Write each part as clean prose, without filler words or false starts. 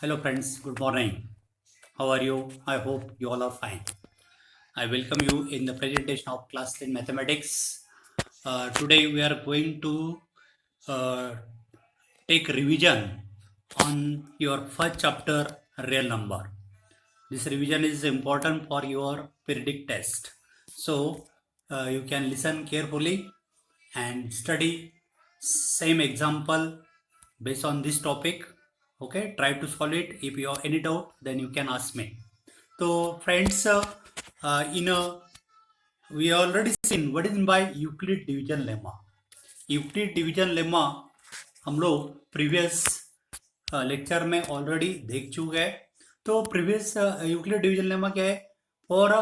Hello friends, good morning. How are you? I hope you all are fine. I welcome you in the presentation of class 10 mathematics. Today we are going to uh, take revision on your first chapter real number. This revision is important for your periodic test. So you can listen carefully and study same example based on this topic. Okay, try to solve it. If you have any doubt, then you can ask me. So friends, in a we already seen what is meant by Euclid division lemma. Euclid division lemma हम लोग previous lecture में already देख चुके हैं. तो previous Euclid division lemma क्या है? For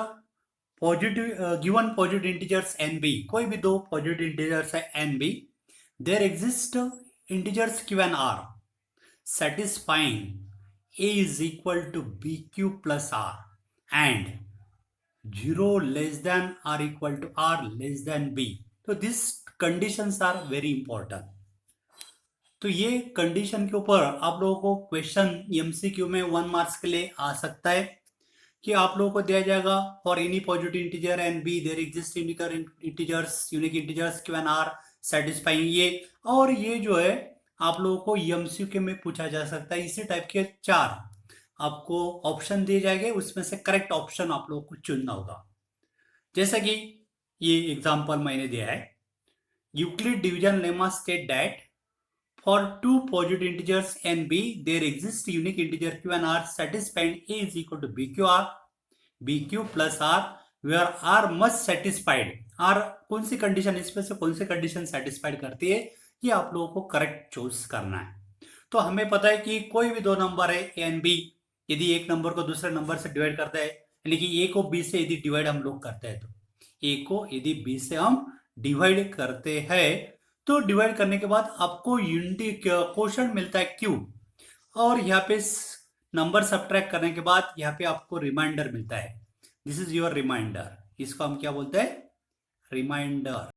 positive given positive integers and B, कोई भी दो पॉजिटिव इंटीजर्स है and B, there exist integers Q and R satisfying a is equal to bq plus r and 0 less than or equal to r less than b. तो this conditions are very important. तो ये condition के ऊपर आप लोगों को question MCQ में 1 marks के लिए आ सकता है कि आप लोगों को दिया जाएगा for any positive integer and B there exist integers unique integers Q and R satisfying ये, और ये जो है आप लोगों को एमसीक्यू में पूछा जा सकता है. इसी टाइप के 4 आपको ऑप्शन दिए जाएंगे, उसमें से करेक्ट ऑप्शन आप लोगों को चुनना होगा. जैसा कि ये एग्जांपल मैंने दिया है, Euclid division lemma state that for two positive integers and B there exist unique integer Q and R satisfying A is equal to B Q plus R where R must satisfied. R कौन सी condition, इसमें से कौन सी condition satisfied करती है, ये आप लोगों को करेक्ट चूज करना है. तो हमें पता है कि कोई भी दो नंबर है ए एंड बी, यदि एक नंबर को दूसरे नंबर से डिवाइड करता है, यानी कि ए को बी से यदि डिवाइड हम लोग करते हैं, तो ए को यदि बी से हम डिवाइड करते हैं, तो डिवाइड करने के बाद आपको यूनिटी क्वोशंट मिलता है क्यू, और यहाँ पे नंबर सब्ट्रैक्ट करने के बाद यहाँ पे आपको रिमाइंडर मिलता है. This is your remainder. इसको हम क्या बोलते हैं? Remainder.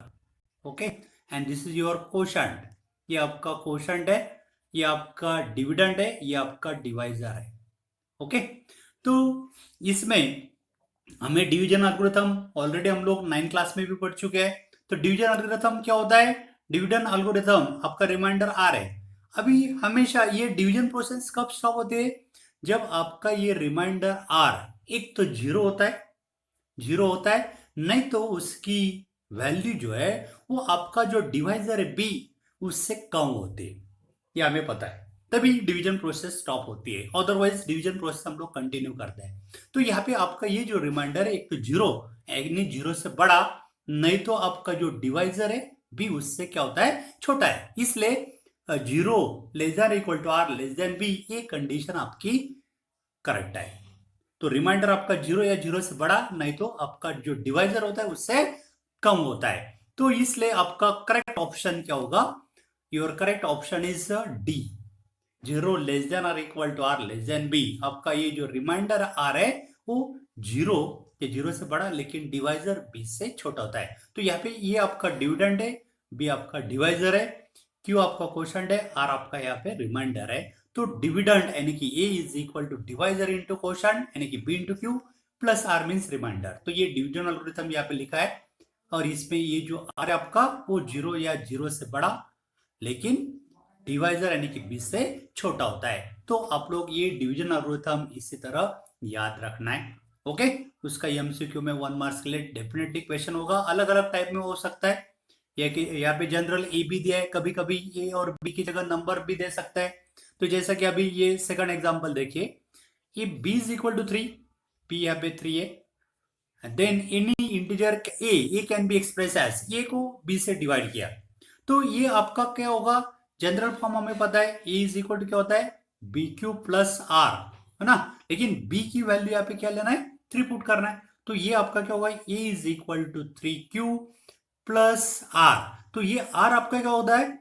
Okay, and this is your quotient. ये आपका क्वोशंट है, ये आपका डिविडेंड है, ये आपका डिवाइजर है. ओके, तो इसमें हमें डिवीजन एल्गोरिथम ऑलरेडी हम लोग 9 क्लास में भी पढ़ चुके हैं. तो डिवीजन एल्गोरिथम क्या होता है? डिविजन एल्गोरिथम आपका रिमाइंडर आर है. अभी हमेशा ये डिवीजन प्रोसेस कब स्टॉप होते हैं? जब आपका ये रिमाइंडर आर एक तो जीरो होता है, नहीं तो उसकी वैल्यू जो है वो आपका जो डिवाइजर है बी उससे कम होती है. ये हमें पता है, तभी डिवीजन प्रोसेस स्टॉप होती है. अदरवाइज डिवीजन प्रोसेस हम लोग कंटिन्यू करते हैं. तो यहाँ पे आपका ये जो रिमाइंडर है एक तो जीरो, यानी जीरो से बड़ा, नहीं तो आपका जो डिवाइजर है बी उससे क्या होता है? छोटा है. इसलिए zero less than equal to R less than B, ये कंडीशन आपकी करेक्ट है. तो रिमाइंडर आपका जीरो या जीरो से बड़ा, नहीं तो आपका जो डिवाइजर होता है उससे कम होता है. तो इसलिए आपका करेक्ट ऑप्शन क्या होगा? Your correct option is D, zero less than और equal to R less than B. आपका ये जो रिमाइंडर आर है वो जीरो या जीरो से बड़ा, लेकिन डिवाइजर बी से छोटा होता है. तो यहाँ पे ये आपका डिविडेंड है, बी आपका डिवाइजर है, क्यू आपका क्वोशंट है, आर आपका यहाँ पे रिमाइंडर है. तो डिविडेंड यानी कि A is equal to divisor into quotient यानी कि B into Q plus R means remainder. तो ये डिविजन एल्गोरिथम यहाँ पे लिखा है, और इसमें ये जो आर आपका वो जीरो या जीरो से बड़ा, लेकिन डिवाइजर यानी कि बी से छोटा होता है. तो आप लोग ये डिवीजन एल्गोरिथम इसी तरह याद रखना है. ओके, उसका एमसीक्यू में 1 मार्क्स के लिए डेफिनेटली क्वेश्चन होगा. अलग अलग टाइप में हो सकता है, या कि यहाँ पे जनरल ए भी दिया है, कभी कभी ए और बी की जगह नंबर भी दे सकता है. तो जैसा कि अभी ये सेकंड एग्जांपल देखिए, ये B is equal to 3, B यहाँ पे 3 है, then any integer A can be express as, A को बी से डिवाइड किया, तो ये आपका क्या होगा? जनरल फॉर्म हमें पता है, ए इज इक्वल टू क्या होता है? बी क्यू प्लस आर, है ना. लेकिन बी की वैल्यू यहाँ पे क्या लेना है? 3 पुट करना है. तो ये आपका क्या होगा? A is equal to 3q plus R. तो ये आर आपका क्या होता है?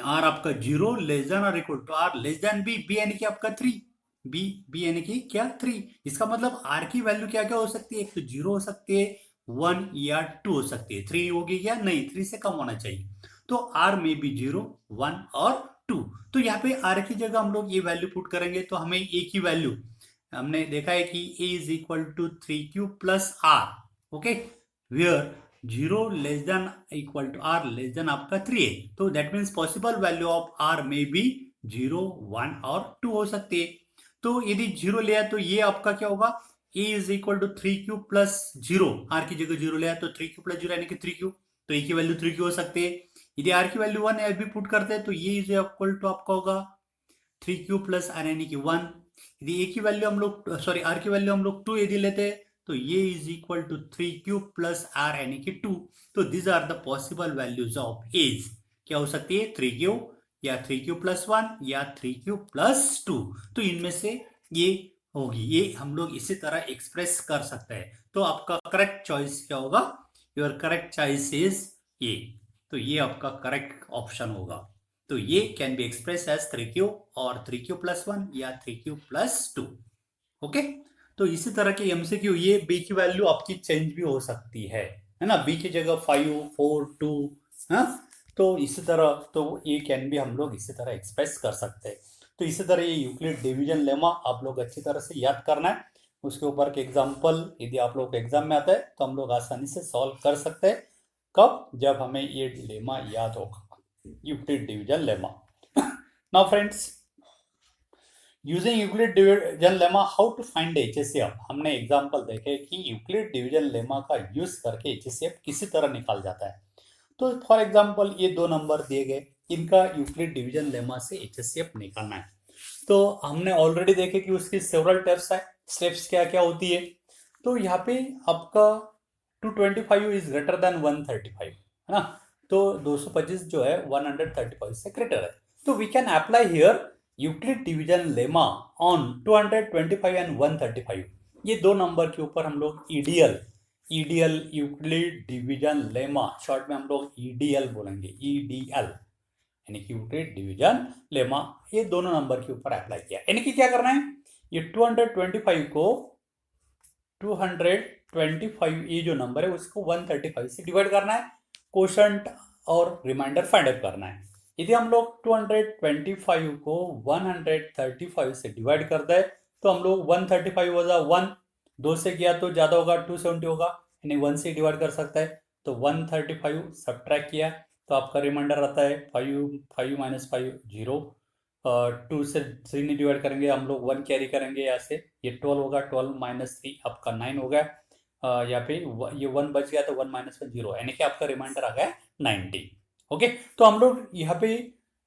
आर आपका जीरो लेस देन और equal to R less than B, B यानी कि आपका 3, बी यानी कि क्या? 3. इसका मतलब आर की वैल्यू क्या क्या हो सकती है? एक तो जीरो हो सकती है, 1 या 2 हो सकती है. 3 होगी क्या? नहीं, 3 से कम होना चाहिए. तो आर में बी 0, 1 और 2। तो यहाँ पे r की जगह हम लोग ये वैल्यू पुट करेंगे तो हमें a की वैल्यू हमने देखा है कि a is equal to 3q plus r। Okay, where 0 less than equal to r less than आपका 3a। तो that means possible value of r में भी 0, 1 और 2 हो सकती है। तो यदि 0 लिया तो ये आपका क्या होगा, a is equal to 3q plus 0, r की जगह 0 लिया तो 3q प्लस 0 यानी कि 3q, तो a की वैल्यू 3q हो सकती है। यदि r की वैल्यू 1 भी पुट करते हैं तो ये इज इक्वल टू आपका होगा 3q प्लस r यानी कि 1। यदि a की वैल्यू हम लोग सॉरी r की वैल्यू हम लोग 2 यदि लेते हैं तो ये is equal to 3q plus r यानी कि 2। तो this are the possible values of A's. क्या हो सकती है, 3q या 3q प्लस 1 या 3q प्लस 2। तो इनमें से ये होगी, ये हम लोग इसी तरह एक्सप्रेस कर सकते हैं। तो आपका करेक्ट चॉइस क्या होगा, your correct choice is a. तो ये आपका करेक्ट ऑप्शन होगा। तो ये can be express as 3q और 3q प्लस 1 या 3q प्लस 2। ओके, तो इसी तरह के एमसीक्यू, ये b की वैल्यू आपकी चेंज भी हो सकती है ना, b की जगह 5, 4, 2। हाँ, तो इसी तरह तो ये कैन भी हम लोग इसी तरह एक्सप्रेस कर सकते हैं। तो इसी तरह ये यूक्लिड डिवीजन लेमा आप लोग अच्छी तरह से याद करना है। उसके ऊपर के एग्जाम्पल यदि आप लोग एग्जाम में आता है तो हम लोग आसानी से सॉल्व कर सकते हैं। कब, जब हमें ये लेमा याद होगा, Euclid division lemma. Now friends, using Euclid division lemma how to find HCF. हमने एग्जांपल देखे कि यूक्लिड डिवीजन लेमा का यूज करके एचसीएफ किसी तरह निकाल जाता है। तो फॉर एग्जांपल ये दो नंबर दिए गए, इनका यूक्लिड डिवीजन लेमा से एचसीएफ निकालना है। तो हमने ऑलरेडी देखे कि उसकी सेवरल टेप्स है, स्टेप्स क्या क्या होती है। तो यहाँ पे आपका 225 इज ग्रेटर देन 135 है ना, तो 225 जो है 135 से ग्रेटर है। तो we can apply here Euclid division lemma on 225 and 135। ये दो नंबर के ऊपर हम लोग EDL EDL Euclid division lemma, short में हम लोग ईडीएल बोलेंगे, ईडीएल यानी कि यूक्लिड डिवीजन लेमा, ये दोनों नंबर के ऊपर अप्लाई किया। यानी कि क्या करना है, ये 225 को 225 ये जो नंबर है उसको 135 से डिवाइड करना है, कोशंट और रिमाइंडर फाइंड आउट करना है। यदि हम लोग 225 को 135 से डिवाइड करते हैं तो हम लोग 135 होगा 1, 2 से किया तो ज़्यादा होगा 270 होगा, यानी 1 से डिवाइड कर सकता है। तो 135 सब्ट्रैक्ट किया तो आपका रिमाइंडर आता है 5 माइनस 5 0। 2 से 3 नहीं डिवाइड करेंगे हम लोग, 1 कैरी करेंगे यहाँ से, ये 12 होगा, 12 माइनस 3 आपका 9 हो गया। यहाँ पे ये 1 बच गया तो 1 माइनस 1 0, यानी कि आपका रिमाइंडर आ गया 90। ओके, तो हम लोग यहाँ पे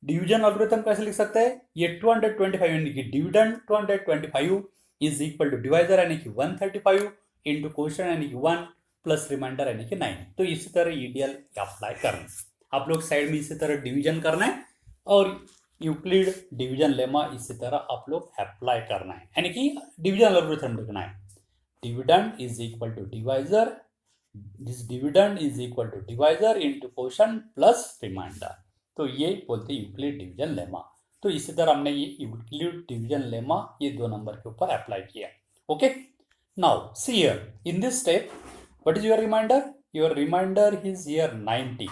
डिवीजन एल्गोरिथम कैसे लिख सकते हैं, ये 225 यानी कि dividend 225 is equal to divisor यानी कि 135 इंटू क्वेश्चन यानी कि 1 प्लस रिमाइंडर यानी कि 9। तो इसी तरह ईडीएल अप्लाई करना है, आप लोग साइड में इसी तरह डिवीजन करना है और यूक्लिड डिवीजन लेमा इसी तरह आप लोग अप्लाई करना है, यानी कि डिवीजन एल्गोरिथम लिखना है। Dividend is equal to divisor, this dividend is equal to divisor into quotient plus remainder. तो ये बोलते हैं यूक्लिड डिवीजन लेमा। तो इसी तरह हमने ये यूक्लिड डिवीजन लेमा ये दो नंबर के ऊपर अप्लाई किया। Okay, now see here in this step what is your remainder, your remainder is here 90।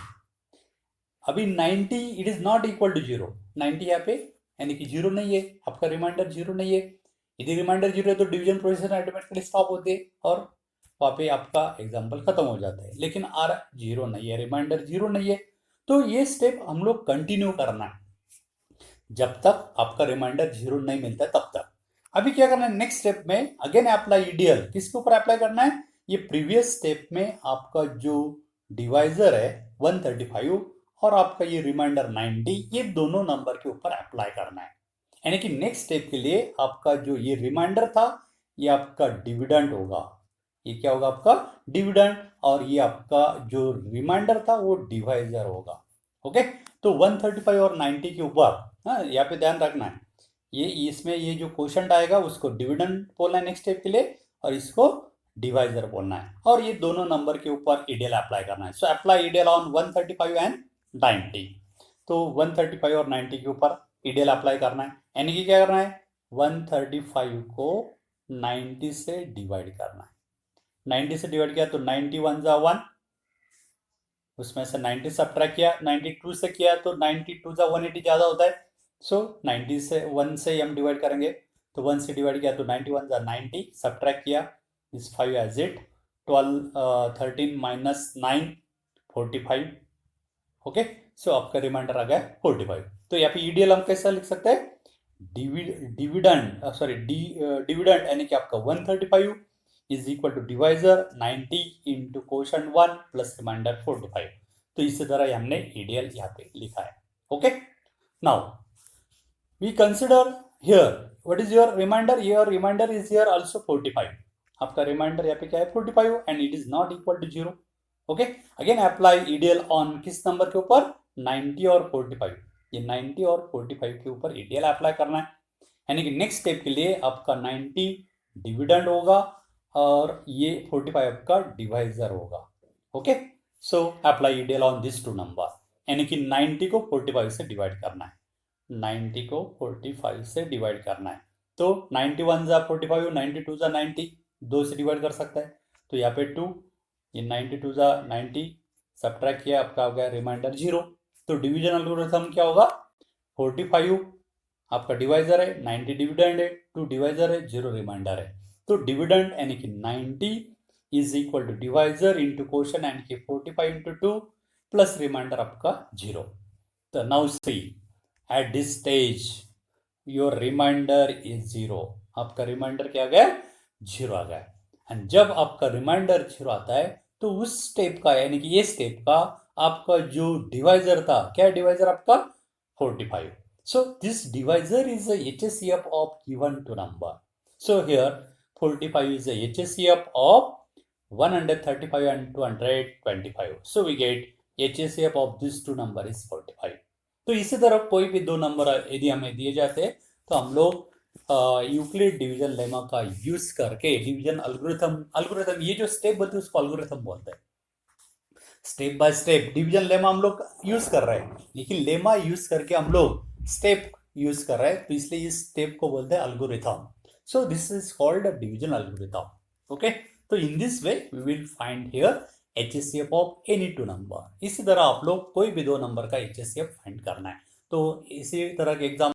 अभी 90 it is not equal to 0, 90 यहाँ पे यानी कि 0 नहीं है, आपका रिमाइंडर 0 नहीं है। यदि रिमाइंडर 0 है तो डिवीजन प्रोसेस ऑटोमेटिकली स्टॉप होते हैं और वहाँ पे आपका एग्जाम्पल खत्म हो जाता है। लेकिन आर 0 नहीं है, रिमाइंडर 0 नहीं है, तो ये स्टेप हम लोग कंटिन्यू करना है जब तक आपका रिमाइंडर 0 नहीं मिलता है तब तक। अभी क्या करना है, नेक्स्ट स्टेप में अगेन अप्लाई ईडीएल, किसके ऊपर अप्लाई करना है, ये प्रीवियस स्टेप में आपका जो डिवाइजर है 135 और आपका ये रिमाइंडर 90, ये दोनों नंबर के ऊपर अप्लाई करना है। यानी कि नेक्स्ट स्टेप के लिए आपका जो ये रिमाइंडर था ये आपका डिविडेंड होगा, ये क्या होगा आपका डिविडेंड, और ये आपका जो रिमाइंडर था वो डिवाइजर होगा। ओके, तो 135 और 90 के ऊपर यहाँ पे ध्यान रखना है, ये इसमें ये जो क्वेश्चन आएगा उसको डिविडेंड बोलना है नेक्स्ट स्टेप के लिए और इसको डिवाइजर बोलना है, और ये दोनों नंबर के ऊपर ईडीएल अप्लाई करना है। सो अप्लाई ईडीएल ऑन 135 एंड 90। तो 135 और 90 के ऊपर ईडीएल अप्लाई करना है, यानी कि क्या करना है, 135 को 90 से डिवाइड करना है। 90 से डिवाइड किया तो 91 जा 1, उसमें से 90 सब्ट्रैक्ट किया, 92 से किया तो 92 जा 180 ज़्यादा होता है, सो 90 से 1 से हम डिवाइड करेंगे, तो 1 से डिवाइड किया तो 91 जा 90, सब्ट्रैक्ट किया इस 5 एज इट, 13 माइनस 9 45। ओके, सो आपका रिमाइंडर आ गया 45। तो यहाँ पे ईडीएल हम कैसा लिख सकते हैं, डिविडेंड यानी कि आपका 135 is equal to divisor 90 into quotient 1 plus remainder 45। तो इसी तरह हमने ईडीएल यहाँ पे लिखा है। Okay, now we consider here what is your remainder, your remainder is here also 45। आपका रिमाइंडर यहाँ पे क्या है 45 and it is not equal to 0। Okay, again apply EDL on किस नंबर के ऊपर, 90 और 45। ये 90 और 45 के ऊपर ईडीएल अप्लाई करना है, यानी कि नेक्स्ट स्टेप के लिए आपका 90 डिविडेंड होगा और ये 45 आपका डिवाइजर होगा। Okay, so apply EDL on this two number, यानी कि 90 को 45 से डिवाइड करना है, 90 को 45 से डिवाइड करना है। तो 91 जा 45, 92 जा 90, 2 से डिवाइड कर सकता है, तो यहाँ पे 2, ये 92 जा 90, सब्ट्रैक्ट किया आपका हो गया रिमाइंडर 0। तो डिवीजन एल्गोरिथम क्या होगा, 45 आपका डिवाइजर है, 90 डिविडेंड है, 2 डिवाइजर है, 0 रिमाइंडर है। तो डिविडेंड यानी कि 90 is equal to divisor into quotient यानी कि 45 इंटू 2 प्लस रिमाइंडर आपका 0। तो now see at this stage your remainder is 0। आपका रिमाइंडर क्या आ गया, 0 आ गया। एंड जब आपका रिमाइंडर 0 आता है तो उस स्टेप का यानी कि ये स्टेप का आपका जो डिवाइजर था, क्या डिवाइजर आपका 45। So this divisor is a HCF of given two number. So here 45 is a HCF of 135 and 225. So we get HCF of these two number is 45. तो इसी तरह कोई भी दो नंबर यदि हमें दिए जाते हैं तो हम लोग यूक्लिड डिवीजन लेमा का यूज करके डिवीजन अल्गोरिथम ये जो स्टेप बोलते हैं उसको अल्गोरिथम बोलते हैं। Step by step division lemma हम लोग यूज कर रहे हैं, लेकिन लेमा यूज करके हम लोग स्टेप यूज कर रहे हैं, तो इसलिए इस स्टेप को बोलते हैं algorithm. So this is called division algorithm. Okay, तो in this way we will find here HCF of any two number. इसी तरह आप लोग कोई भी दो नंबर का HCF फाइंड करना है, तो इसी तरह के एग्जाम